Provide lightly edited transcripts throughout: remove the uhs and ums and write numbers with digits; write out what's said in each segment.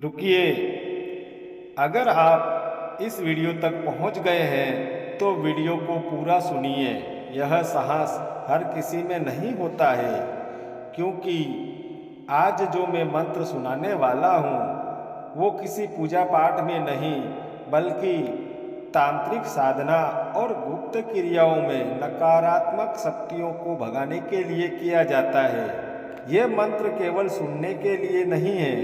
रुकिए, अगर आप इस वीडियो तक पहुंच गए हैं तो वीडियो को पूरा सुनिए। यह साहस हर किसी में नहीं होता है, क्योंकि आज जो मैं मंत्र सुनाने वाला हूँ वो किसी पूजा पाठ में नहीं बल्कि तांत्रिक साधना और गुप्त क्रियाओं में नकारात्मक शक्तियों को भगाने के लिए किया जाता है। यह मंत्र केवल सुनने के लिए नहीं है,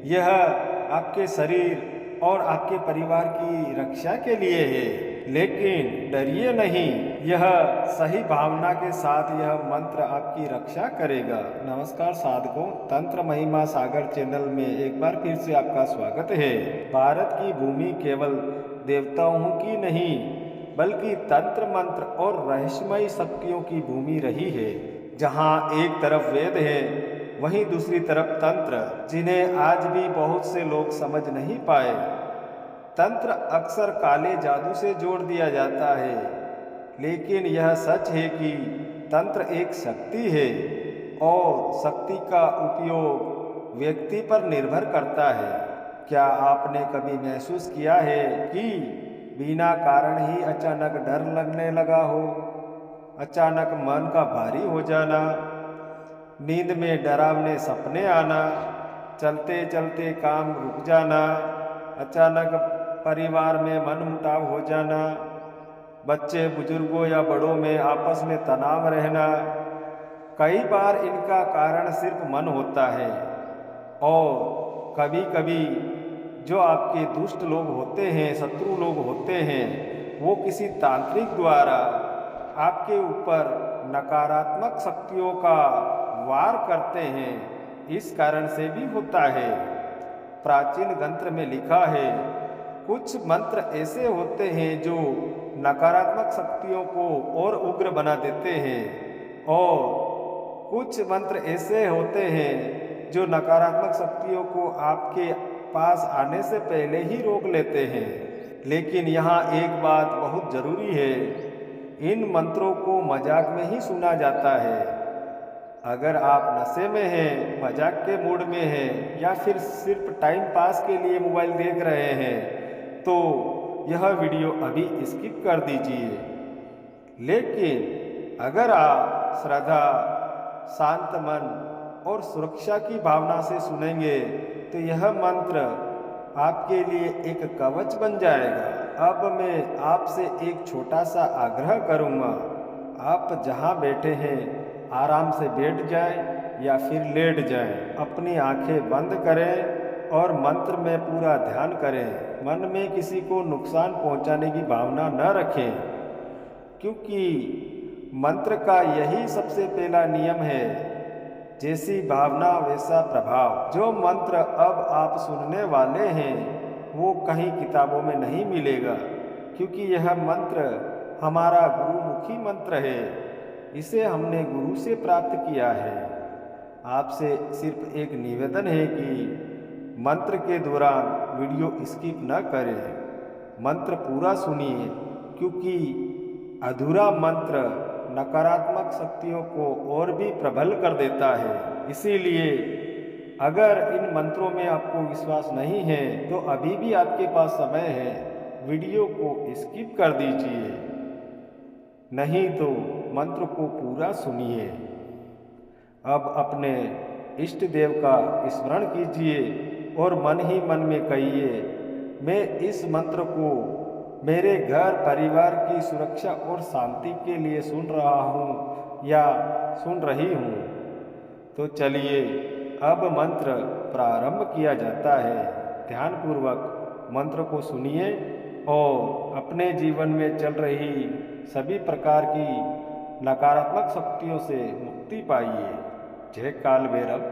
यह आपके शरीर और आपके परिवार की रक्षा के लिए है। लेकिन डरिए नहीं, यह सही भावना के साथ यह मंत्र आपकी रक्षा करेगा। नमस्कार साधकों, तंत्र महिमा सागर चैनल में एक बार फिर से आपका स्वागत है। भारत की भूमि केवल देवताओं की नहीं बल्कि तंत्र मंत्र और रहस्यमयी शक्तियों की भूमि रही है। जहाँ एक तरफ वेद है वहीं दूसरी तरफ तंत्र, जिन्हें आज भी बहुत से लोग समझ नहीं पाए। तंत्र अक्सर काले जादू से जोड़ दिया जाता है, लेकिन यह सच है कि तंत्र एक शक्ति है और शक्ति का उपयोग व्यक्ति पर निर्भर करता है। क्या आपने कभी महसूस किया है कि बिना कारण ही अचानक डर लगने लगा हो, अचानक मन का भारी हो जाना, नींद में डरावने सपने आना, चलते चलते काम रुक जाना, अचानक परिवार में मनमुटाव हो जाना, बच्चे बुजुर्गों या बड़ों में आपस में तनाव रहना? कई बार इनका कारण सिर्फ मन होता है, और कभी कभी जो आपके दुष्ट लोग होते हैं, शत्रु लोग होते हैं, वो किसी तांत्रिक द्वारा आपके ऊपर नकारात्मक शक्तियों का वार करते हैं। इस कारण से भी होता है। प्राचीन ग्रंथ में लिखा है, कुछ मंत्र ऐसे होते हैं जो नकारात्मक शक्तियों को और उग्र बना देते हैं, और कुछ मंत्र ऐसे होते हैं जो नकारात्मक शक्तियों को आपके पास आने से पहले ही रोक लेते हैं। लेकिन यहाँ एक बात बहुत ज़रूरी है, इन मंत्रों को मजाक में ही सुना जाता है। अगर आप नशे में हैं, मजाक के मूड में हैं, या फिर सिर्फ टाइम पास के लिए मोबाइल देख रहे हैं, तो यह वीडियो अभी स्किप कर दीजिए। लेकिन अगर आप श्रद्धा, शांत मन और सुरक्षा की भावना से सुनेंगे तो यह मंत्र आपके लिए एक कवच बन जाएगा। अब मैं आपसे एक छोटा सा आग्रह करूँगा, आप जहाँ बैठे हैं आराम से बैठ जाएं या फिर लेट जाएं। अपनी आंखें बंद करें और मंत्र में पूरा ध्यान करें। मन में किसी को नुकसान पहुंचाने की भावना न रखें, क्योंकि मंत्र का यही सबसे पहला नियम है, जैसी भावना वैसा प्रभाव। जो मंत्र अब आप सुनने वाले हैं वो कहीं किताबों में नहीं मिलेगा, क्योंकि यह मंत्र हमारा गुरुमुखी मंत्र है। इसे हमने गुरु से प्राप्त किया है। आपसे सिर्फ एक निवेदन है कि मंत्र के दौरान वीडियो स्किप न करें, मंत्र पूरा सुनिए, क्योंकि अधूरा मंत्र नकारात्मक शक्तियों को और भी प्रबल कर देता है। इसीलिए अगर इन मंत्रों में आपको विश्वास नहीं है तो अभी भी आपके पास समय है, वीडियो को स्किप कर दीजिए, नहीं तो मंत्र को पूरा सुनिए। अब अपने इष्ट देव का स्मरण कीजिए और मन ही मन में कहिए, मैं इस मंत्र को मेरे घर परिवार की सुरक्षा और शांति के लिए सुन रहा हूँ या सुन रही हूँ। तो चलिए अब मंत्र प्रारंभ किया जाता है। ध्यानपूर्वक मंत्र को सुनिए और अपने जीवन में चल रही सभी प्रकार की नकारात्मक शक्तियों से मुक्ति पाइए। जय काल भैरव,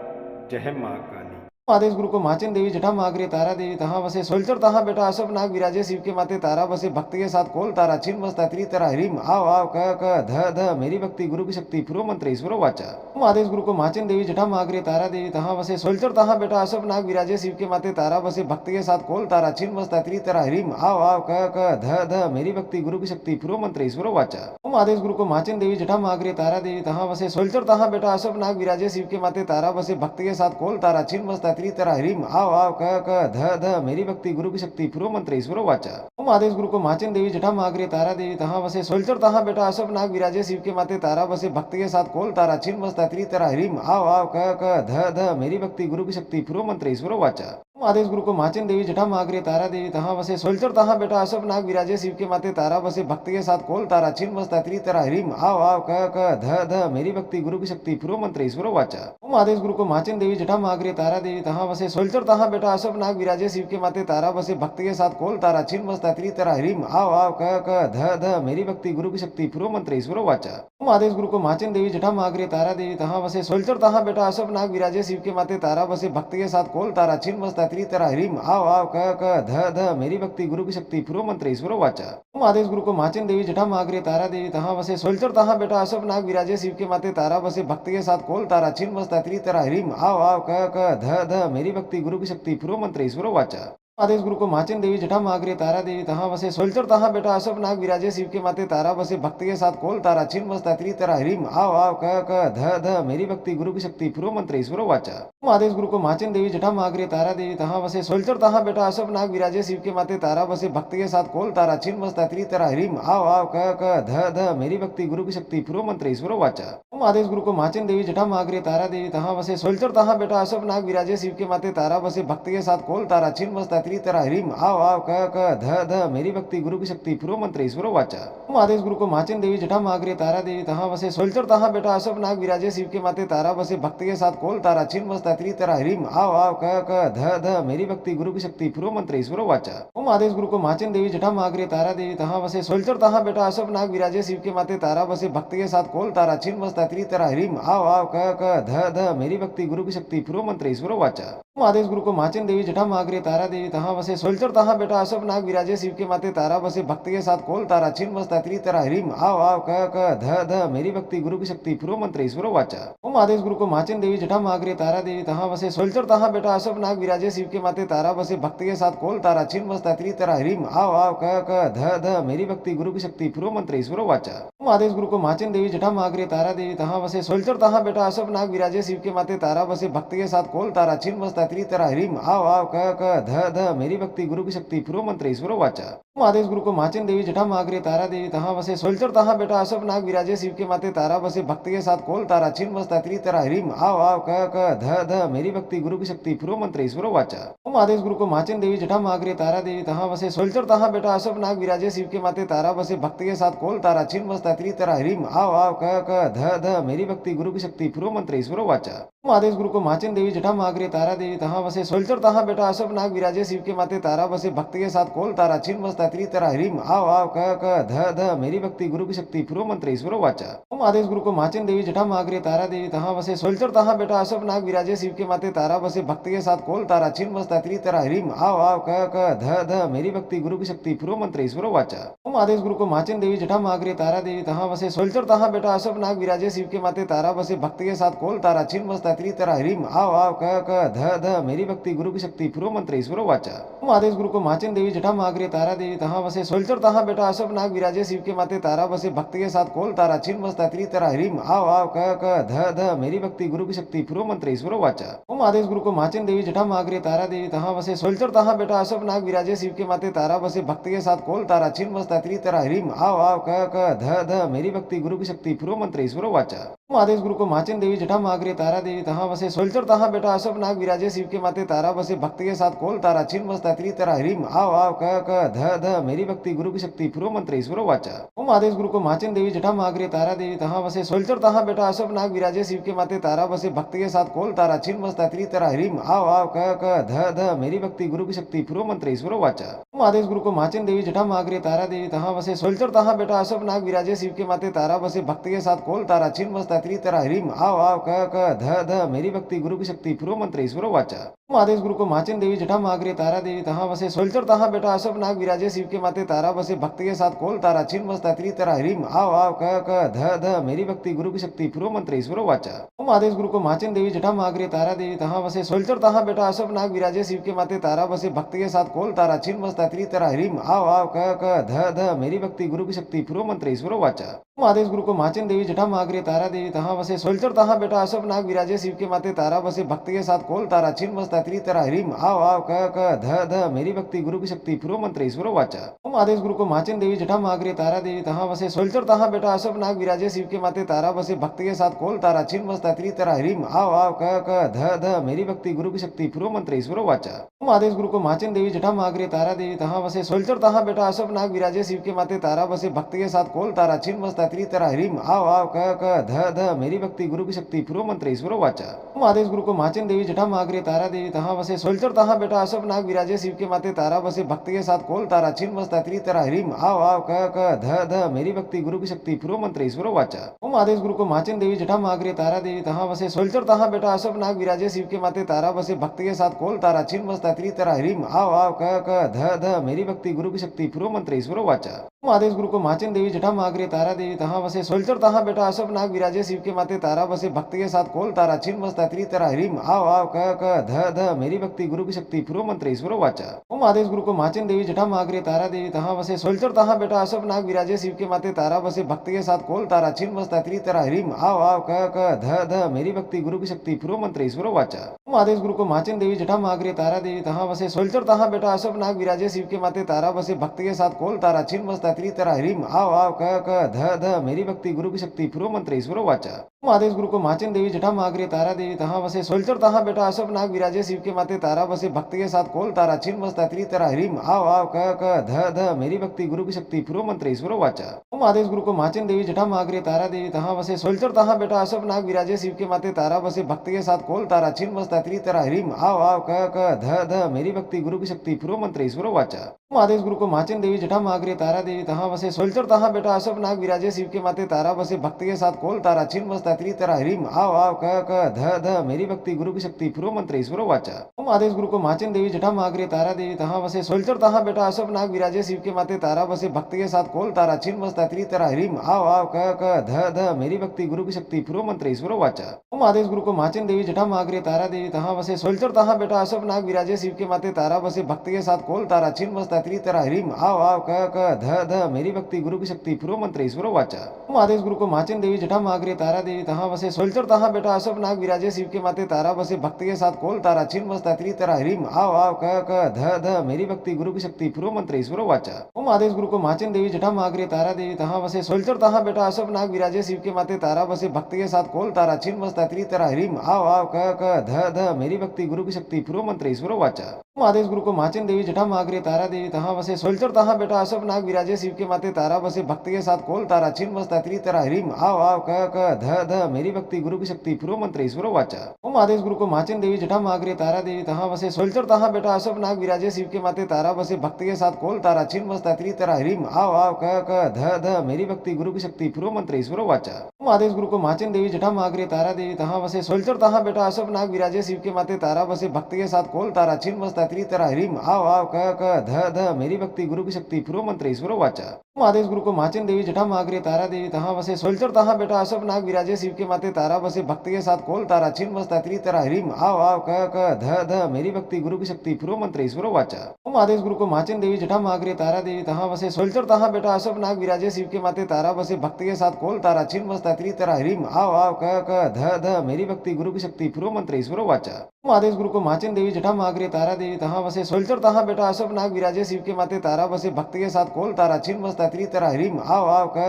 जय महाकाली। आदेश गुरु को माचिन देवी जटा मागरे तारा देवी तहाँ बसे सोलचर तहाँ बेटा अशोक नाग विराजे शिव के माते तारा बसे भक्त के साथ कोल तारा छिन बसता त्री तारा हरिम आव आव क ध ध मेरी भक्ति गुरु की शक्ति पुरो मंत्र ईश्वरो वाचा। आदेश गुरु को माचिन देवी जटा मागरे तारा देवी तहाँ बसे सोलचर तहाँ बेटा अशोक नाग विराजे शिव के माते तारा बसे भक्त के साथ कोल तारा छिन बसता त्री तारा हरिम आव आव क ध ध मेरी भक्ति गुरु की शक्ति पुरो मंत्र ईश्वरो वाचा। आदेश गुरु को माचिन देवी जटा मागरे तारा देवी तहाँ बसे सोलचर तहाँ बेटा अशोक नाग विराजे शिव के माते तारा बसे भक्त के साथ कोल तारा छिन बसता त्रितरा ह्रीम आव आव क क ध ध मेरी भक्ति गुरु की शक्ति पूर्व मंत्र ईश्वरो वाचा। ओम आदेश गुरु को माचिन देवी जटा मागरे तारा देवी तहाँ वसे सोलचर तहाँ बेटा अशोक नाग विराजे शिव के माते तारा बसे भक्ति के साथ कोल तारा छिन्न बसता त्रितरा ह्रीम आव आव क क ध ध मेरी भक्ति गुरु की शक्ति पूर्व मंत्र ईश्वरो वाचा। ओम आदेश गुरु को माचिन देवी जटा मागरे तारा देवी तहाँ वसे सोलचर तहाँ बेटा अशोक नाग विराजे शिव के माते तारा बसे भक्ति के साथ कोल तारा छिन्न बसता त्रितरा ह्रीम आव आव क क ध ध मेरी भक्ति गुरु की शक्ति पूर्व मंत्र ईश्वरो वाचा। ओम आदेश गुरु को माचिन देवी जटा मागरे तारा देवी तहाँ वसे सोलचर तहाँ बेटा अशोक नाग विराजे शिव के माते तारा बसे भक्ति के साथ कोल तारा छिन्न बसता त्रितरा ह्रीम आव आव क क ध ध मेरी भक्ति गुरु की शक्ति पूर्व मंत्र ईश्वरो वाचा। ओम आदेश गुरु को माचिन देवी जटा मागरे तारा देवी तहाँ वसे सोलचर तहाँ बेटा अशोक नाग विराजे शिव के माते तारा बसे भक्ति के साथ कोल तारा छिन्न बसता त्रितरा ह्रीम आव आव क क ध ध मेरी भक्ति गुरु की शक्ति पूर्व मंत्र ईश्वरो वाचा। ओम आदेश गुरु को माचिन देवी जटा मागरे तारा देवी तहाँ वसे सोलचर तहाँ बेटा अशोक नाग विराजे शिव के माते तारा बसे भक्ति के साथ कोल तारा छिन्न बसता त्रितरा ह्रीम आव आव क क ध ध मेरी भक्ति गुरु की शक्ति पूर्व मंत्र ईश्वरो वाचा। आदेश गुरु को माचिन देवी जटा मागरे तारा देवी तहाँ वसे सोलचर तहाँ बेटा अशोक नाग विराजे शिव के माते तारा बसे भक्ति के साथ कोल तारा छिन्न बसता त्रितरा ह्रीम आव आव क क ध ध मेरी भक्ति गुरु की शक्ति पूर्व मंत्र ईश्वरो वाचा। ओम आदेश गुरु को माचिन देवी जटा मागरे तारा देवी तहाँ वसे सोलचर तहाँ बेटा अशोक नाग विराजे शिव के माते तारा बसे भक्ति के साथ कोल तारा छिन्न बसता त्रितरा ह्रीम आव आव क क ध ध मेरी भक्ति गुरु की शक्ति पूर्व मंत्र ईश्वरो वाचा। ओम आदेश गुरु को माचिन देवी जटा मागरे तारा देवी तहाँ वसे सोलचर तहाँ बेटा अशोक नाग विराजे शिव के माते तारा बसे भक्ति के साथ कोल तारा छिन्न बसता त्रितरा ह्रीम आव आव क क ध ध मेरी भक्ति गुरु की शक्ति पूर्व मंत्र ईश्वरो वाचा। ओम आदेश गुरु को माचिन देवी जटा मागरे तारा देवी तहाँ वसे सोलचर तहाँ बेटा अशोक नाग विराजे शिव के माते तारा बसे भक्ति के साथ कोल तारा छिन्न बसता त्रितरा ह्रीम आव आव क क ध ध मेरी भक्ति गुरु की शक्ति पूर्व मंत्र ईश्वरो वाचा। ओम आदेश गुरु को माचिन देवी जटा मागरे तारा देवी तहाँ वसे सोलचर तहाँ बेटा अशोक नाग विराजे शिव के माते तारा बसे भक्ति के साथ कोल तारा छिन्न बसता त्रितरा ह्रीम आव आव क क ध ध मेरी भक्ति गुरु की शक्ति पूर्व मंत्र ईश्वरो वाचा। ओम आदेश गुरु को माचिन देवी जटा मागरे तारा देवी तहाँ वसे सोलचर तहाँ बेटा अशोक नाग विराजे शिव के माते तारा बसे भक्ति के साथ कोल तारा छिन्न बसता त्रितरा ह्रीम आव आव क क ध ध मेरी भक्ति गुरु की शक्ति पूर्व मंत्र ईश्वरो वाचा। ओम आदेश गुरु को माचिन देवी जटा मागरे तारा देवी तहाँ वसे सोलचर तहाँ बेटा अशोक नाग विराजे शिव के माते तारा बसे भक्ति के साथ कोल तारा छिन्न बसता त्रितरा ह्रीम आव आव क क ध ध मेरी भक्ति गुरु की शक्ति पूर्व मंत्र ईश्वरो वाचा। ओम आदेश गुरु को माचिन देवी जटा मागरे तारा देवी तहाँ वसे सोलचर तहाँ बेटा अशोक नाग विराजे शिव के माते तारा बसे भक्ति के साथ कोल तारा छिन्न बसता त्रितरा ह्रीम आव आव क क ध ध मेरी भक्ति गुरु की शक्ति पूर्व मंत्र ईश्वरो वाचा। ओम आदेश गुरु को माचिन देवी जटा मागरे तारा देवी तहाँ वसे सोलचर तहाँ बेटा अशोक नाग विराजे शिव के माते तारा बसे भक्ति के साथ कोल तारा छिन्न बसता त्रितरा ह्रीम आव आव क क ध ध मेरी भक्ति गुरु की शक्ति पूर्व मंत्र ईश्वरो वाचा। ओम आदेश गुरु को माचिन देवी जटा मागरे तारा देवी तहाँ वसे सोलचर तहाँ बेटा अशोक नाग विराजे शिव के माते तारा बसे भक्ति के साथ कोल तारा छिन्न बसता त्रितरा ह्रीम आव आव क क ध ध मेरी भक्ति गुरु की शक्ति पूर्व मंत्र ईश्वरो वाचा। ओम आदेश गुरु को माचिन देवी जटा मागरे तारा देवी तहाँ वसे सोलचर तहाँ बेटा अशोक नाग विराजे शिव के माते तारा बसे भक्ति के साथ कोल तारा छिन्न बसता त्रितरा ह्रीम आव आव क क ध ध मेरी भक्ति गुरु की शक्ति पूर्व मंत्र ईश्वरो वाचा। ओम आदेश गुरु को माचिन देवी जटा मागरे तारा देवी तहाँ वसे सोलचर तहाँ बेटा अशोक नाग विराजे शिव के माते तारा बसे भक्ति के साथ कोल तारा छिन्न बसता त्रितरा ह्रीम आव आव क क ध ध मेरी भक्ति गुरु की शक्ति पूर्व मंत्र ईश्वरो वाचा। ओम आदेश गुरु को माचिन देवी जटा मागरे तारा देवी तहाँ वसे सोलचर तहाँ बेटा अशोक नाग विराजे शिव के माते तारा बसे भक्ति के साथ कोल तारा छिन्न बसता त्रितरा ह्रीम आव आव क क ध ध मेरी भक्ति गुरु की शक्ति पूर्व मंत्र ईश्वरो वाचा। ओम आदेश गुरु को माचिन देवी जटा मागरे तारा देवी तहाँ वसे सोलचर तहाँ बेटा अशोक नाग विराजे शिव के माते तारा बसे भक्ति के साथ कोल तारा छिन्न बसता त्रितरा ह्रीम आव आव क क ध ध मेरी भक्ति गुरु की शक्ति पूर्व मंत्र ईश्वरो वाचा। ओम आदेश गुरु को माचिन देवी जटा मागरे तारा देवी तहाँ वसे सोलचर तहाँ बेटा अशोक नाग विराजे शिव के माते तारा बसे भक्ति के साथ कोल तारा छिन्न बसता त्रितरा ह्रीम आव आव क क ध ध मेरी भक्ति गुरु की शक्ति पूर्व मंत्र ईश्वरो वाचा। ओम आदेश गुरु को माचिन देवी जटा मागरे तारा देवी तहाँ वसे सोलचर तहाँ बेटा अशोक नाग विराजे शिव के माते तारा बसे भक्ति के साथ कोल तारा छिन्न बसता त्रितरा ह्रीम आव आव क क ध ध मेरी भक्ति गुरु की शक्ति पूर्व मंत्र ईश्वरो वाचा। ओम आदेश गुरु को माचिन देवी जटा मागरे तारा देवी तहाँ वसे सोलचर तहाँ बेटा अशोक नाग विराजे शिव के माते तारा बसे भक्ति के साथ कोल तारा छिन्न बसता त्रितरा ह्रीम आव आव क क ध ध मेरी भक्ति गुरु की शक्ति पूर्व मंत्र ईश्वरो वाचा। ओम आदेश गुरु को माचिन देवी जटा मागरे तारा देवी तहाँ वसे सोलचर तहाँ बेटा अशोक नाग विराजे शिव के माते तारा बसे भक्ति के साथ कोल तारा छिन्न बसता त्रितरा ह्रीम आव आव क क ध ध मेरी भक्ति गुरु की शक्ति पूर्व मंत्र ईश्वरो वाचा। ओम आदेश गुरु को माचिन देवी जटा मागरे तारा देवी तहाँ वसे सोलचर तहाँ बेटा अशोक नाग विराजे शिव के माते तारा बसे भक्ति के साथ कोल तारा छिन्न बसता त्रितरा ह्रीम आव आव क क ध ध मेरी भक्ति गुरु की शक्ति पूर्व मंत्र ईश्वरो वाचा। ओम आदेश गुरु को माचिन देवी जटा मागरे तारा देवी तहाँ वसे सोलचर तहाँ बेटा अशोक नाग विराजे शिव के माते तारा बसे भक्ति के साथ कोल तारा छिन्न बसता त्रितरा ह्रीम आव आव क क ध ध मेरी भक्ति गुरु की शक्ति पूर्व मंत्र ईश्वरो वाचा। ओम आदेश गुरु को माचिन देवी जटा मागरे तारा देवी तहाँ वसे सोलचर तहाँ बेटा अशोक नाग विराजे शिव के माते तारा बसे भक्ति के साथ कोल तारा छिन्न बसता मस्ता त्रितरा ह्रीम आव आव क ध ध मेरी भक्ति गुरु की शक्ति पूर्व मंत्र ईश्वरो वाचा। ओम आदेश गुरु को माचिन देवी जटा मागरे तारा देवी तहाँ वसे सोलचर तहाँ बेटा अशोक नाग विराजे शिव के माते तारा बसे भक्ति के साथ कोल तारा छिन मस्ता त्रितरा ह्रीम आव आव क ध ध मेरी भक्ति गुरु की शक्ति पूर्व मंत्र ईश्वरो वाचा। ओम आदेश गुरु को माचिन देवी जटा मागरे तारा देवी तहाँ वसे सोलचर तहाँ बेटा अशोक नाग विराजे शिव के माते तारा बसे भक्ति के साथ कोल तारा छिन मस्ता त्रितरा ह्रीम आव आव क ध ध मेरी भक्ति गुरु की शक्ति पूर्व मंत्र ईश्वरो वाचा। ओम आदेश गुरु को माचिन देवी जटा मागरे तारा देवी तहाँ वसे सोलचर तहाँ बेटा अशोक नाग विराजे शिव के माते तारा बसे भक्ति के साथ कोल तारा छिन मस्ता त्रितरा ह्रीम आव आव क ध ध मेरी भक्ति गुरु की शक्ति पूर्व मंत्र ईश्वरो वाचा। ओम आदेश गुरु को माचिन देवी जटा मागरे तारा देवी तहाँ वसे सोलचर तहाँ बेटा अशोक नाग विराजे शिव के माते तारा बसे भक्ति के साथ कोल तारा छिन मस्ता त्रितरा ह्रीम आव आव क ध ध मेरी भक्ति गुरु की शक्ति पूर्व मंत्र ईश्वरो वाचा। ओम आदेश गुरु को माचिन देवी जटा मागरे तारा देवी तहाँ वसे सोलचर तहाँ बेटा अशोक नाग विराजे शिव के माते तारा बसे भक्ति के साथ कोल तारा छिन मस्ता त्रितरा ह्रीम आव आव क ध ध मेरी भक्ति गुरु की शक्ति पूर्व मंत्र ईश्वरो वाचा। ओम आदेश गुरु को माचिन देवी जटा मागरे तारा देवी तहाँ वसे सोलचर तहाँ बेटा अशोक नाग विराजे शिव के माते तारा बसे भक्ति के साथ कोल तारा छिन मस्ता त्रितरा ह्रीम आव आव क ध ध मेरी भक्ति गुरु की शक्ति पूर्व मंत्र ईश्वरो वाचा। ओम आदेश गुरु को माचिन देवी जटा मागरे तारा देवी तहाँ वसे सोलचर तहाँ बेटा अशोक नाग विराजे शिव के माते तारा बसे भक्ति के साथ कोल तारा छिन मस्ता त्रितरा ह्रीम आव आव क ध ध मेरी भक्ति गुरु की शक्ति पूर्व मंत्र ईश्वरो वाचा। ओम आदेश गुरु को माचिन देवी जटा मागरे तारा देवी तहाँ वसे सोलचर तहाँ बेटा अशोक नाग विराजे शिव के माते तारा बसे भक्ति के साथ कोल तारा छिन मस्ता त्रितरा ह्रीम आव आव क ध ध मेरी भक्ति गुरु की शक्ति पूर्व मंत्र ईश्वरो वाचा। ओम आदेश गुरु को माचिन देवी जटा मागरे तारा देवी तहाँ वसे सोलचर तहाँ बेटा अशोक नाग विराजे शिव के माते तारा बसे भक्ति के साथ कोल तारा छिन मस्ता त्रितरा ह्रीम आव आव क ध ध मेरी भक्ति गुरु की शक्ति पूर्व मंत्र ईश्वरो वाचा। ओम आदेश गुरु को माचिन देवी जटा मागरे तारा देवी तहाँ वसे सोलचर तहाँ बेटा अशोक नाग विराजे शिव के माते तारा बसे भक्ति के साथ कोल तारा छिन मस्ता त्रितरा ह्रीम आव आव क ध ध मेरी भक्ति गुरु की शक्ति पूर्व मंत्र ईश्वरो वाचा। ओम आदेश गुरु को माचिन देवी जटा मागरे तारा देवी तहाँ वसे सोलचर तहाँ बेटा अशोक नाग विराजे शिव के माते तारा बसे भक्ति के साथ कोल तारा छिन मस्ता त्रितरा ह्रीम आव आव क ध ध मेरी भक्ति गुरु की शक्ति पूर्व मंत्र ईश्वरो वाचा। ओम आदेश गुरु को माचिन देवी जटा मागरे तारा देवी तहाँ वसे सोलचर तहाँ बेटा अशोक नाग विराजे शिव के माते तारा बसे भक्ति के साथ कोल तारा छिन मस्ता त्रितरा ह्रीम आव आव क ध ध मेरी भक्ति गुरु की शक्ति पूर्व मंत्र ईश्वरो वाचा। ओम आदेश गुरु को माचिन देवी जटा मागरे तारा देवी तहाँ वसे सोलचर तहाँ बेटा अशोक नाग विराजे शिव के माते तारा बसे भक्ति के साथ कोल तारा छिन मस्ता त्रितरा ह्रीम आव आव क ध ध मेरी भक्ति गुरु की शक्ति पूर्व मंत्र ईश्वरो वाचा। ओम आदेश गुरु को माचिन देवी जटा मागरे तारा देवी तहाँ वसे सोलचर तहाँ बेटा अशोक नाग विराजे शिव के माते तारा बसे भक्ति के साथ कोल तारा छिन मस्ता त्रितरा ह्रीम आव आव क ध ध मेरी भक्ति गुरु की शक्ति पूर्व मंत्र ईश्वरो वाचा। ओम आदेश गुरु को माचिन देवी जटा मागरे तारा देवी तहाँ वसे सोलचर तहाँ बेटा अशोक नाग विराजे शिव के माते तारा बसे भक्ति के साथ कोल तारा छिन मस्ता त्रितरा ह्रीम आव आव क ध ध मेरी भक्ति गुरु की शक्ति पूर्व मंत्र ईश्वरो वाचा। ओम आदेश गुरु को माचिन देवी जटा मागरे तारा देवी तहाँ वसे सोलचर तहाँ बेटा अशोक नाग विराजे शिव के माते तारा बसे भक्ति के साथ कोल तारा छिन मस्ता त्रितरा ह्रीम आव आव क ध ध मेरी भक्ति गुरु की शक्ति पूर्व मंत्र ईश्वरो वाचा। ओम आदेश गुरु को माचिन देवी जटा मागरे तारा देवी तहाँ वसे सोलचर तहाँ बेटा अशोक नाग विराजे शिव के माते तारा बसे भक्ति के साथ कोल तारा छिन मस्ता त्रितरा ह्रीम आव आव क ध ध मेरी भक्ति गुरु की शक्ति पूर्व मंत्र ईश्वरो वाचा। ओम आदेश गुरु को माचिन देवी जटा मागरे तारा देवी तहाँ वसे सोलचर तहाँ बेटा अशोक नाग विराजे शिव के माते तारा बसे भक्ति के साथ कोल तारा छिन मस्ता त्रितरा ह्रीम आव आव क ध ध मेरी भक्ति गुरु की शक्ति पूर्व मंत्र ईश्वरो वाचा। ओम आदेश गुरु को माचिन देवी जटा मागरे तारा देवी तहाँ वसे सोलचर तहाँ बेटा अशोक नाग विराजे शिव के माते तारा बसे भक्ति के साथ कोल तारा छिन मस्ता त्रितरा ह्रीम आव आव क ध ध मेरी भक्ति गुरु की शक्ति पूर्व मंत्र ईश्वरो वाचा। ओम आदेश गुरु को माचिन देवी जटा मागरे तारा देवी तहाँ वसे सोलचर तहाँ बेटा अशोक नाग विराजे शिव के माते तारा बसे भक्ति के साथ कोल तारा छिन मस्ता त्रितरा ह्रीम आव आव क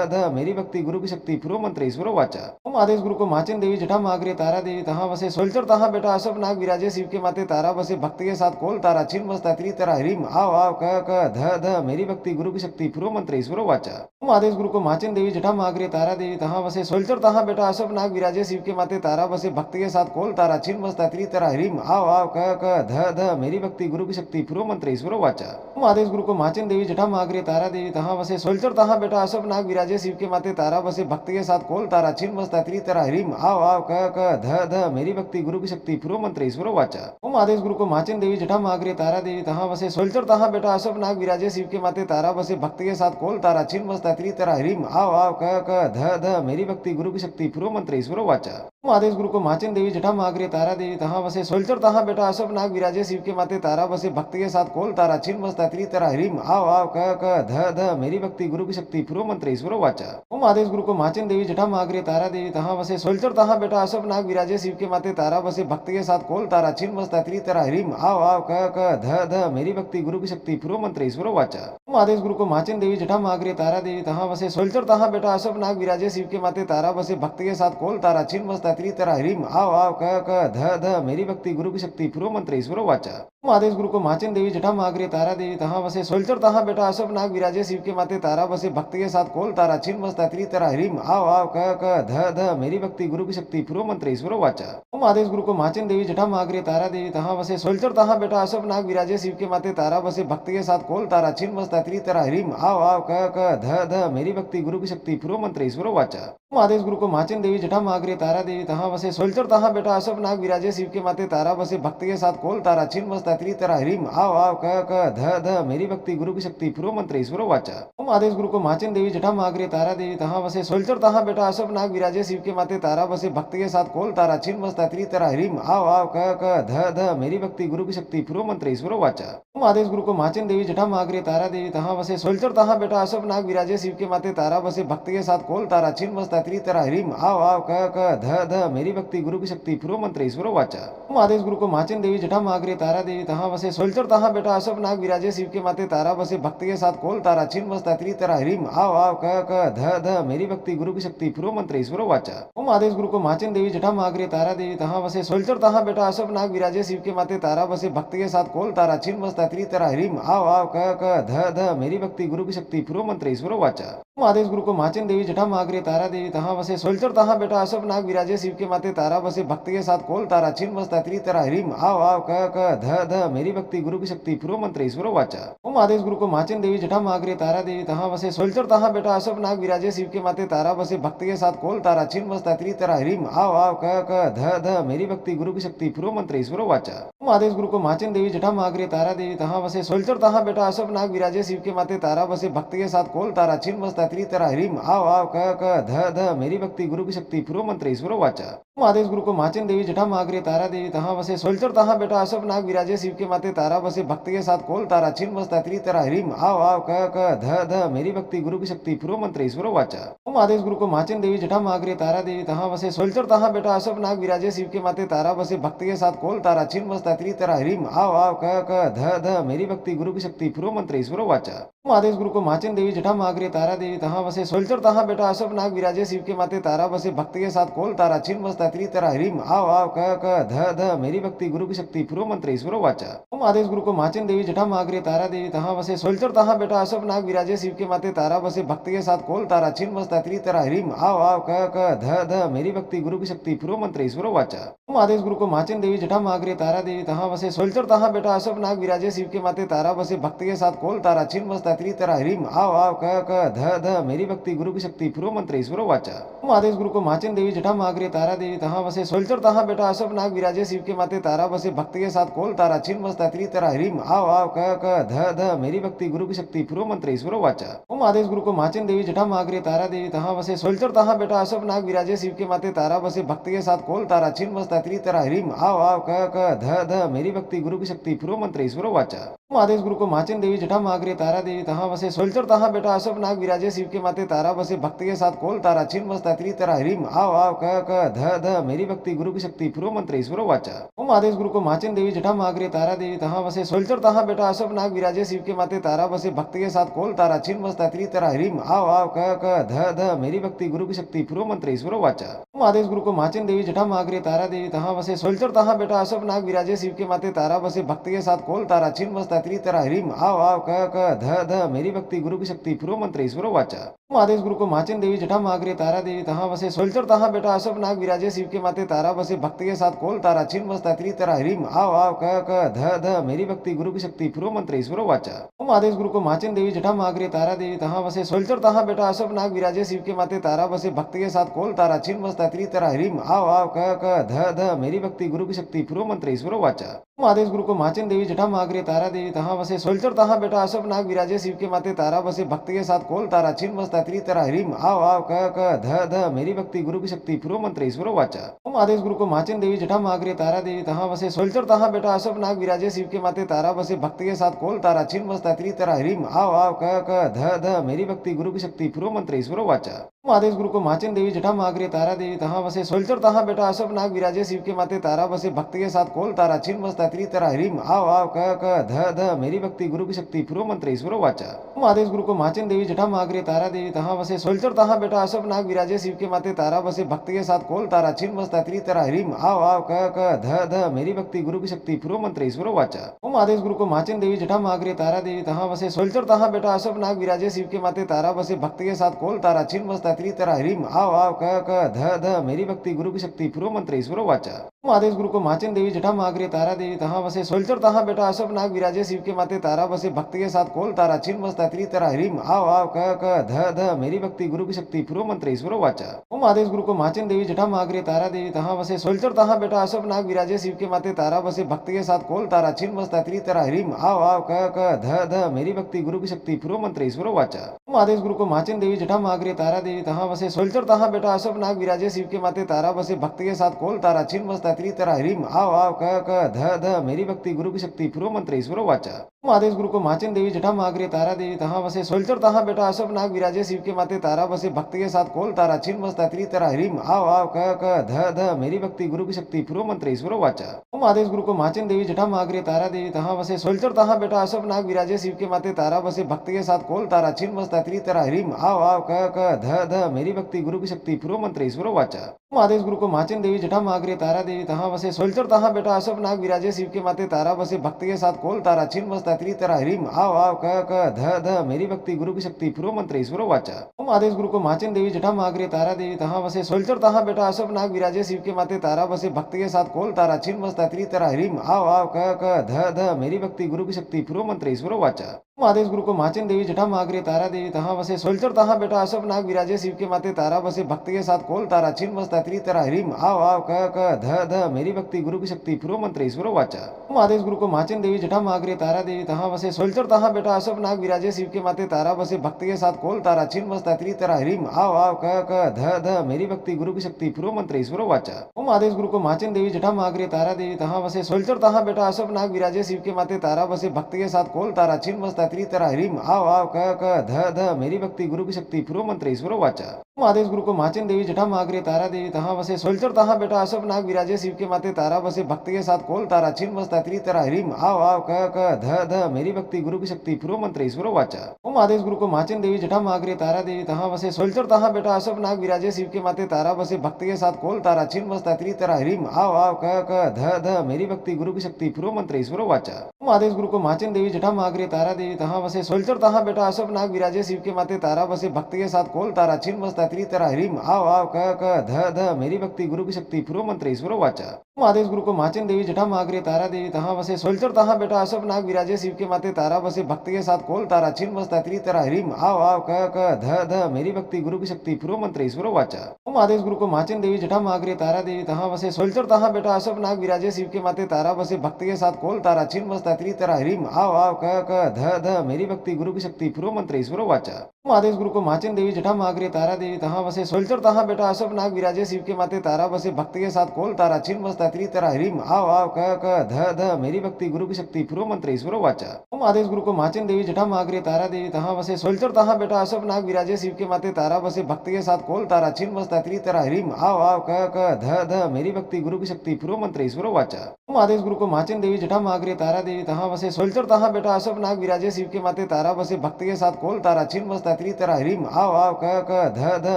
ध ध मेरी भक्ति गुरु की शक्ति पूर्व मंत्र ईश्वरो वाचा। ओम आदेश गुरु को माचिन देवी जटा मागरे तारा देवी तहाँ वसे सोलचर तहाँ बेटा अशोक नाग विराजे शिव के माते तारा बसे भक्ति के साथ कोल तारा छिन मस्ता त्रितरा ह्रीम आव आव क ध ध मेरी भक्ति गुरु की शक्ति पूर्व मंत्र ईश्वरो वाचा। ओम आदेश गुरु को माचिन देवी जटा मागरे तारा देवी तहाँ वसे सोलचर तहाँ बेटा अशोक नाग विराजे शिव के माते तारा बसे भक्ति के साथ कोल तारा छिन मस्ता त्रितरा ह्रीम आव आव क ध ध मेरी भक्ति गुरु की शक्ति पूर्व मंत्र ईश्वरो वाचा। ओम आदेश गुरु को माचिन देवी जटा मागरे तारा देवी तहाँ वसे सोलचर तहाँ बेटा अशोक नाग विराजे शिव के माते तारा बसे भक्ति के साथ कोल तारा छिन मस्ता त्रितरा ह्रीम आव आव क ध ध मेरी भक्ति गुरु की शक्ति पूर्व मंत्र ईश्वरो वाचा। ओम आदेश गुरु को माचिन देवी जटा मागरे तारा देवी तहाँ वसे सोलचर तहाँ बेटा अशोक नाग विराजे शिव के माते तारा बसे भक्ति के साथ कोल तारा छिन मस्ता त्रितरा ह्रीम आव आव क ध ध मेरी भक्ति गुरु की शक्ति पूर्व मंत्र ईश्वरो वाचा। ओम आदेश गुरु को माचिन देवी जटा मागरे तारा देवी तहाँ वसे सोलचर तहाँ बेटा अशोक नाग विराजे शिव के माते तारा बसे भक्ति के साथ कोल तारा छिन बसता त्री तारा ह्रीम आव आव क ध ध मेरी भक्ति गुरु की शक्ति पूर्व मंत्र ईश्वर वाचा। ओम आदेश गुरु को माचिन देवी जटा मागरे तारा देवी तहाँ वसे सोलचर तहाँ बेटा अशोक नाग विराजे शिव के माते तारा बसे भक्ति के साथ कोल तारा छिन बसता त्री तारा ह्रीम आव आव क ध ध मेरी भक्ति गुरु की शक्ति पूर्व मंत्र ईश्वर वाचा। ओम आदेश गुरु को माचिन देवी जटा मागरे तारा देवी तहाँ वसे सोलचर तहाँ बेटा अशोक नाग विराजे शिव के माते तारा बसे भक्ति के साथ कोल तारा छिन बसता त्री तारा ह्रीम आव आव क ध ध मेरी भक्ति गुरु की शक्ति पूर्व मंत्र ईश्वर वाचा। ओम आदेश गुरु को माचिन देवी जटा मागरे तारा देवी तहाँ वसे सोलचर तहाँ बेटा अशोक नाग विराजे शिव के माते तारा बसे भक्ति के साथ कोल तारा छिन बसता त्री तारा ह्रीम आव आव क ध ध मेरी भक्ति गुरु की शक्ति पूर्व मंत्र ईश्वर वाचा। ओम आदेश गुरु को माचिन देवी जटा मागरे तारा देवी तहाँ वसे सोलचर तहाँ बेटा अशोक नाग विराजे शिव के माते तारा बसे भक्ति के साथ कोल तारा छिन बसता त्री तारा ह्रीम आव आव क ध ध मेरी भक्ति गुरु की शक्ति पूर्व मंत्र ईश्वर वाचा। ओम आदेश गुरु को माचिन देवी जटा मागरे तारा देवी तहाँ वसे सोलचर तहाँ बेटा अशोक नाग विराजे शिव के माते तारा बसे भक्ति के साथ कोल तारा छिन बसता त्री तारा ह्रीम आव आव क ध ध मेरी भक्ति गुरु की शक्ति पूर्व मंत्र ईश्वर वाचा। ओम आदेश गुरु को माचिन देवी जटा मागरे तारा देवी तहाँ वसे सोलचर तहाँ बेटा अशोक नाग विराजे शिव के माते तारा बसे भक्ति के साथ कोल तारा छिन बसता त्री तारा ह्रीम आव आव क ध ध मेरी भक्ति गुरु की शक्ति पूर्व मंत्र ईश्वर वाचा। ओम आदेश गुरु को माचिन देवी जटा मागरे तारा देवी तहाँ वसे सोलचर तहाँ बेटा अशोक नाग विराजे शिव के माते तारा बसे भक्ति के साथ कोल तारा छिन बसता त्री तारा ह्रीम आव आव क ध ध मेरी भक्ति गुरु की शक्ति पूर्व मंत्र ईश्वर वाचा। ओम आदेश गुरु को माचिन देवी जटा मागरे तारा देवी तहाँ वसे सोलचर तहाँ बेटा अशोक नाग विराजे शिव के माते तारा बसे भक्ति के साथ कोल तारा छिन बसता त्री तारा ह्रीम आव आव क ध ध मेरी भक्ति गुरु की शक्ति पूर्व मंत्र ईश्वर वाचा। ओम आदेश गुरु को माचिन देवी जटा मागरे तारा देवी तहाँ वसे सोलचर तहाँ बेटा अशोक नाग विराजे शिव के माते तारा बसे भक्ति के साथ कोल तारा छिन बसता त्री तारा ह्रीम आव आव क ध ध मेरी भक्ति गुरु की शक्ति पूर्व मंत्र ईश्वर वाचा। ओम आदेश गुरु को माचिन देवी जटा मागरे तारा देवी तहाँ वसे सोलचर तहाँ बेटा अशोक नाग विराजे शिव के माते तारा बसे भक्ति के साथ कोल तारा छिन बसता त्री तारा ह्रीम आव आव क ध ध मेरी भक्ति गुरु की शक्ति पूर्व मंत्र ईश्वर वाचा। ओम आदेश गुरु को माचिन देवी जटा मागरे तारा देवी तहाँ वसे सोलचर तहाँ बेटा अशोक नाग विराजे शिव के माते तारा बसे भक्ति के साथ कोल तारा छिन बसता त्री तारा ह्रीम आव आव क ध ध मेरी भक्ति गुरु की शक्ति पूर्व मंत्र ईश्वर वाचा। ओम आदेश गुरु को माचिन देवी जटा मागरे तारा देवी तहाँ वसे सोलचर तहाँ बेटा अशोक नाग विराजे शिव के माते तारा बसे भक्ति के साथ कोल तारा छिन बसता त्री तारा ह्रीम आव आव क ध ध मेरी भक्ति गुरु की शक्ति पूर्व मंत्र ईश्वर वाचा। ओम आदेश गुरु को माचिन देवी जटा मागरे तारा देवी तहाँ वसे सोलचर तहाँ बेटा अशोक नाग विराजे शिव के माते तारा बसे भक्ति के साथ कोल तारा छिन बसता त्री तारा ह्रीम आव आव क ध ध मेरी भक्ति गुरु की शक्ति पूर्व मंत्र ईश्वर वाचा। ओम आदेश गुरु को माचिन देवी जटा मागरे तारा देवी तहाँ वसे सोलचर तहाँ बेटा अशोक नाग विराजे शिव के माते तारा बसे भक्ति के साथ कोल तारा छिन बसता त्री तारा ह्रीम आव आव क ध ध मेरी भक्ति गुरु की शक्ति पूर्व मंत्र ईश्वर वाचा। ओम आदेश गुरु को माचिन देवी जटा मागरे तारा देवी तहाँ वसे सोलचर तहाँ बेटा अशोक नाग विराजे शिव के माते तारा बसे भक्ति के साथ कोल तारा छिन बसता त्री तारा ह्रीम आव आव क ध ध मेरी भक्ति गुरु की शक्ति पूर्व मंत्र ईश्वर वाचा। ओम आदेश गुरु को माचिन देवी जटा मागरे तारा देवी तहाँ वसे सोलचर तहाँ बेटा अशोक नाग विराजे शिव के माते तारा बसे भक्ति के साथ कोल तारा छिन बसता त्री तारा ह्रीम आव आव क ध ध मेरी भक्ति गुरु की शक्ति पूर्व मंत्र ईश्वर वाचा। ओम आदेश गुरु को माचिन देवी जटा मागरे तारा देवी तहाँ वसे सोलचर तहाँ बेटा अशोक नाग विराजे शिव के माते तारा बसे भक्ति के साथ कोल तारा छिन बसता त्री तारा ह्रीम आव आव क ध ध मेरी भक्ति गुरु की शक्ति पूर्व मंत्र ईश्वर वाचा। ओम आदेश गुरु को माचिन देवी जटा मागरे तारा देवी तहाँ वसे सोलचर तहाँ बेटा अशोक नाग विराजे शिव के माते तारा बसे भक्ति के साथ कोल तारा छिन बसता त्री तारा ह्रीम आव आव क ध ध मेरी भक्ति गुरु की शक्ति पूर्व मंत्र ईश्वर वाचा। ओम आदेश गुरु को माचिन देवी जटा मागरे तारा देवी तहाँ वसे सोलचर तहाँ बेटा अशोक नाग विराजे शिव के माते तारा बसे भक्ति के साथ कोल तारा छिन बसता त्री तारा ह्रीम आव आव क ध ध मेरी भक्ति गुरु की शक्ति पूर्व मंत्र ईश्वर वाचा। ओम आदेश गुरु को माचिन देवी जटा मागरे तारा देवी तहाँ वसे सोलचर तहाँ बेटा अशोक नाग विराजे शिव के माते तारा बसे भक्ति के साथ कोल तारा छिन बसता त्री तारा ह्रीम आव आव क ध ध मेरी भक्ति गुरु की शक्ति पूर्व मंत्र ईश्वर वाचा। ओम आदेश गुरु को माचिन देवी जटा मागरे तारा देवी तहाँ वसे सोलचर तहाँ बेटा अशोक नाग विराजे शिव के माते तारा बसे भक्ति के साथ कोल तारा छिन बसता त्री तारा ह्रीम आव आव क ध ध मेरी भक्ति गुरु की शक्ति पूर्व मंत्र ईश्वर वाचा। ओम आदेश गुरु को माचिन देवी जटा मागरे तारा देवी तहाँ वसे सोलचर तहाँ बेटा अशोक नाग विराजे शिव के माते तारा बसे भक्ति के साथ कोल तारा छिन बसता त्री तारा ह्रीम आव आव क ध ध मेरी भक्ति गुरु की शक्ति पूर्व मंत्र ईश्वर वाचा। ओम आदेश गुरु को माचिन देवी जटा मागरे तारा देवी तहाँ वसे सोलचर तहाँ बेटा अशोक नाग विराजे शिव के माते तारा बसे भक्ति के साथ कोल तारा छिन बसता त्री तारा ह्रीम आव आव क ध ध मेरी भक्ति गुरु की शक्ति पूर्व मंत्र ईश्वर वाचा। ओम आदेश गुरु को माचिन देवी जटा मागरे तारा देवी तहाँ वसे सोलचर तहाँ बेटा अशोक नाग विराजे शिव के माते तारा बसे भक्ति के साथ कोल तारा छिन बसता त्री तारा ह्रीम आव आव क ध ध मेरी भक्ति गुरु की शक्ति पूर्व मंत्र ईश्वर वाचा। ओम आदेश गुरु को माचिन देवी जटा मागरे तारा देवी तहाँ वसे सोलचर तहाँ बेटा अशोक नाग विराजे शिव के माते तारा बसे भक्त के साथ कोल तारा छिन मस्ता त्री तरा ह्रीम आव आव क ध ध मेरी भक्ति गुरु की शक्ति पूर्व मंत्र ईश्वर वाचा। ओम आदेश गुरु को माचिन देवी जटा मागरे तारा देवी तहाँ वसे सोलचर तहाँ बेटा अशोक नाग विराजे शिव के माते तारा बसे भक्त के साथ कोल तारा छिन मस्ता त्री तरा ह्रीम आव आव क ध ध मेरी भक्ति गुरु की शक्ति पूर्व मंत्र ईश्वर वाचा। ओम आदेश गुरु को माचिन देवी जटा मागरे तारा देवी तहाँ वसे सोलचर तहाँ बेटा अशोक नाग विराजे शिव के माते तारा बसे भक्त के साथ कोल तारा छिन मस्ता त्री तरा ह्रीम आव आव क ध ध मेरी भक्ति गुरु की शक्ति पूर्व मंत्र ईश्वर वाचा। ओम आदेश गुरु को माचिन देवी जटा मागरे तारा देवी तहाँ वसे सोलचर तहाँ बेटा अशोक नाग विराजे शिव के माते तारा बसे भक्त के साथ कोल तारा छिन मस्ता त्री तरा ह्रीम आव आव क ध ध मेरी भक्ति गुरु की शक्ति पूर्व मंत्र ईश्वर वाचा। ओम आदेश गुरु को माचिन देवी जटा मागरे तारा देवी तहाँ वसे सोलचर तहाँ बेटा अशोक नाग विराजे शिव के माते तारा बसे भक्त के साथ कोल तारा छिन मस्ता त्री तरा ह्रीम आव आव क ध ध मेरी भक्ति गुरु की शक्ति पूर्व मंत्र ईश्वर वाचा। ओम आदेश गुरु को माचिन देवी जटा मागरे तारा देवी तहाँ वसे सोलचर तहाँ बेटा अशोक नाग विराजे शिव के माते तारा बसे भक्त के साथ कोल तारा छिन मस्ता त्री तरा ह्रीम आव आव क ध ध मेरी भक्ति गुरु की शक्ति पूर्व मंत्र ईश्वर वाचा। ओम आदेश गुरु को माचिन देवी जटा मागरे तारा देवी तहाँ वसे सोलचर तहाँ बेटा अशोक नाग विराजे शिव के माते तारा बसे भक्त के साथ कोल तारा छिन मस्ता त्री तरा ह्रीम आव आव क ध ध मेरी भक्ति गुरु की शक्ति पूर्व मंत्र ईश्वर वाचा। ओम आदेश गुरु को माचिन देवी जटा मागरे तारा देवी तहाँ वसे सोलचर तहाँ बेटा अशोक नाग विराजे शिव के माते तारा बसे भक्त के साथ कोल तारा छिन मस्ता त्री तरा ह्रीम आव आव क ध ध मेरी भक्ति गुरु की शक्ति पूर्व मंत्र ईश्वर वाचा। ओम आदेश गुरु को माचिन देवी जटा मागरे तारा देवी तहाँ वसे सोलचर तहाँ बेटा अशोक नाग विराजे शिव के माते तारा बसे भक्त के साथ कोल तारा छिन मस्ता त्री तरा ह्रीम आव आव क ध ध मेरी भक्ति गुरु की शक्ति पूर्व मंत्र ईश्वर वाचा। ओम आदेश गुरु को माचिन देवी जटा मागरे तारा देवी तहाँ वसे सोलचर तहाँ बेटा अशोक नाग विराजे शिव के माते तारा बसे भक्त के साथ कोल तारा छिन मस्ता त्री तरा ह्रीम आव आव क ध ध मेरी भक्ति गुरु की शक्ति पूर्व मंत्र ईश्वर वाचा। ओम आदेश गुरु को माचिन देवी जटा मागरे तारा देवी तहाँ वसे सोलचर तहाँ बेटा अशोक नाग विराजे शिव के माते तारा बसे भक्त के साथ कोल तारा छिन मस्ता त्री तरा ह्रीम आव आव क ध ध मेरी भक्ति गुरु की शक्ति पूर्व मंत्र ईश्वर वाचा। ओम आदेश गुरु को माचिन देवी जटा मागरे तारा देवी तहाँ वसे सोलचर तहाँ बेटा अशोक नाग विराजे शिव के माते तारा बसे भक्त के साथ कोल तारा छिन मस्ता त्री तरा ह्रीम आव आव क ध ध मेरी भक्ति गुरु की शक्ति पूर्व मंत्र ईश्वर वाचा। ओम आदेश गुरु को माचिन देवी जटा मागरे तारा देवी तहाँ वसे सोलचर तहाँ बेटा अशोक नाग विराजे शिव के माते तारा बसे भक्त के साथ कोल तारा छिन मस्ता त्री तरा ह्रीम आव आव क ध ध मेरी भक्ति गुरु की शक्ति पूर्व मंत्र ईश्वर वाचा। ओम आदेश गुरु को माचिन देवी जटा मागरे तारा देवी तहाँ वसे सोलचर तहाँ बेटा अशोक नाग विराजे शिव के माते तारा बसे भक्त के साथ कोल तारा छिन मस्ता त्री तरा ह्रीम आव आव क ध ध मेरी भक्ति गुरु की शक्ति पूर्व मंत्र ईश्वर वाचा। ओम आदेश गुरु को माचिन देवी जटा मागरे तारा देवी तहाँ वसे सोलचर तहाँ बेटा अशोक नाग विराजे शिव के माते तारा बसे भक्त के साथ कोल तारा छिन मस्ता त्री तरा ह्रीम आव आव क ध ध मेरी भक्ति गुरु की शक्ति पूर्व मंत्र ईश्वर वाचा। ओम आदेश गुरु को माचिन देवी जटा मागरे तारा देवी तहाँ वसे सोलचर तहाँ बेटा अशोक नाग विराजे शिव के माते तारा बसे भक्त के साथ कोल तारा छिन मस्ता त्री तरा ह्रीम आव आव क ध ध मेरी भक्ति गुरु की शक्ति पूर्व मंत्र ईश्वर वाचा। ओम आदेश गुरु को माचिन देवी जटा मागरे तारा देवी तहाँ वसे सोलचर तहाँ बेटा अशोक नाग विराजे शिव के माते तारा बसे भक्त के साथ कोल तारा छिन मस्ता त्री तरा ह्रीम आव आव क ध ध मेरी भक्ति गुरु की शक्ति पूर्व मंत्र ईश्वर वाचा। ओम आदेश गुरु को माचिन देवी जटा मागरे तारा देवी तहाँ वसे सोलचर तहाँ बेटा अशोक नाग विराजे शिव के माते तारा बसे भक्त के साथ कोल तारा छिन मस्ता त्री तरा ह्रीम आव आव क ध ध मेरी भक्ति गुरु की शक्ति पूर्व मंत्र ईश्वर वाचा। ओम आदेश गुरु को माचिन देवी जटा मागरे तारा देवी तहाँ वसे सोलचर तहाँ बेटा अशोक नाग विराजे शिव के माते तारा बसे भक्त के साथ कोल तारा छिन मस्ता त्री तरा ह्रीम आव आव क ध ध मेरी भक्ति गुरु की शक्ति पूर्व मंत्र ईश्वर वाचा। ओम आदेश गुरु को माचिन देवी जटा मागरे तारा देवी तहाँ वसे सोलचर तहाँ बेटा अशोक नाग विराजे शिव के माते तारा बसे भक्त के साथ कोल तारा छिन मस्ता त्री तरा ह्रीम आव आव क ध ध मेरी भक्ति गुरु की शक्ति पूर्व मंत्र ईश्वर वाचा। ओम आदेश गुरु को माचिन देवी जटा मागरे तारा देवी तहाँ वसे सोलचर तहाँ बेटा अशोक नाग विराजे शिव के माते तारा बसे भक्त के साथ कोल तारा छिन मस्ता त्री तरा ह्रीम आव आव क ध ध मेरी भक्ति गुरु की शक्ति पूर्व मंत्र ईश्वर वाचा। ओम आदेश गुरु को माचिन देवी जटा मागरे तारा देवी तहाँ वसे सोलचर तहाँ बेटा अशोक नाग विराजे शिव के माते तारा बसे भक्त के साथ कोल तारा छिन मस्ता त्री तरा ह्रीम आव आव क ध ध मेरी भक्ति गुरु की शक्ति पूर्व मंत्र ईश्वर वाचा। ओम आदेश गुरु को माचिन देवी जटा मागरे तारा देवी तहाँ वसे सोलचर तहाँ बेटा अशोक नाग विराजे शिव के माते तारा बसे भक्त के साथ कोल तारा छिन मस्ता त्री तरा ह्रीम आव आव क ध ध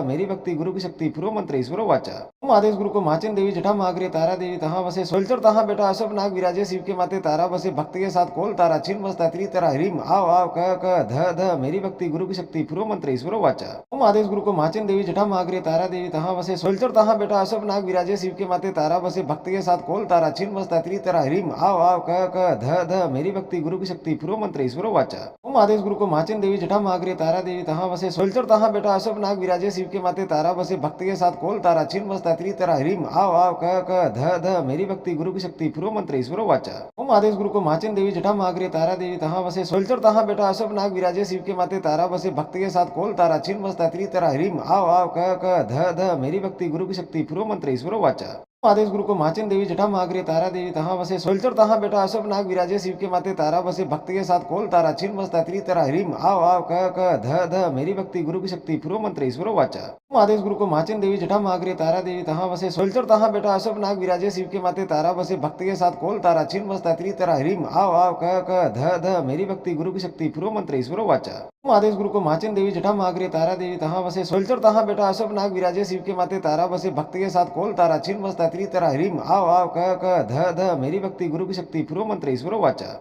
मेरी भक्ति गुरु की शक्ति पूर्व मंत्र ईश्वर वाचा। ओम आदेश गुरु को माचिन देवी जटा मागरे तारा देवी तहाँ वसे सोलचर तहाँ बेटा अशोक नाग विराजे शिव के माते तारा बसे भक्त के साथ कोल तारा छिन मस्ता त्री तरा ह्रीम आव आव क ध ध मेरी भक्ति गुरु की शक्ति पूर्व मंत्र ईश्वर वाचा। ओम आदेश गुरु को माचिन देवी जटा मागरे तारा देवी तहाँ वसे सोलचर तहाँ बेटा अशोक नाग विराजे शिव के माते तारा बसे भक्त के साथ कोल तारा छिन मस्ता त्री तरा ह्रीम आव आव क ध ध मेरी भक्ति गुरु की शक्ति पूर्व मंत्र ईश्वर वाचा। ओम आदेश गुरु को माचिन देवी जटा मागरे तारा देवी तहाँ वसे सोलचर तहाँ बेटा अशोक नाग विराजे शिव के माते तारा बसे भक्त के साथ कोल तारा छिन मस्ता त्री तरा ह्रीम आव आव क ध ध मेरी भक्ति गुरु की शक्ति पूर्व मंत्र ईश्वरो वाचा। ओम आदेश गुरु को माचिन देवी जटा मागरे तारा देवी तहाँ वसे सोलचर तहाँ बेटा अशोक नाग विराजे शिव के माते तारा बसे भक्त के साथ कोल तारा छिन्न बसता त्री तारा ह्रीम आव आव क ध मेरी भक्ति गुरु की शक्ति पूर्व मंत्र ईश्वरो वाचा। आदेश गुरु को माचिन देवी जटा मागरे तारा देवी तहाँ वसे सोलचर तहाँ बेटा अशोक नाग विराजे शिव के माते तारा बसे भक्त के साथ कोल तारा छिन्न बसता त्री तारा ह्रीम आव आव क ध मेरी भक्ति गुरु की शक्ति पूर्व मंत्र ईश्वरो वाचा। आदेश गुरु को माचिन देवी जटा मागरे तारा देवी तहाँ वसे सोलचर तहाँ बेटा अशोक नाग विराजे शिव के माते तारा बसे भक्त के साथ कोल तारा छिन्न बसता त्री तारा ह्रीम आव आव क ध मेरी भक्ति गुरु की शक्ति पूर्व मंत्र ईश्वरो वाचा। आदेश गुरु को माचिन देवी जटा मागरे तारा देवी तहाँ वसे सोलचर तहाँ बेटा अशोक नाग विराजे शिव के माते तारा बसे भक्त के साथ कोल तारा छिन्न बसता त्री तारा ह्रीम आव आव क ध मेरी भक्ति गुरु की शक्ति पूर्व मंत्र ईश्वरो वाचा।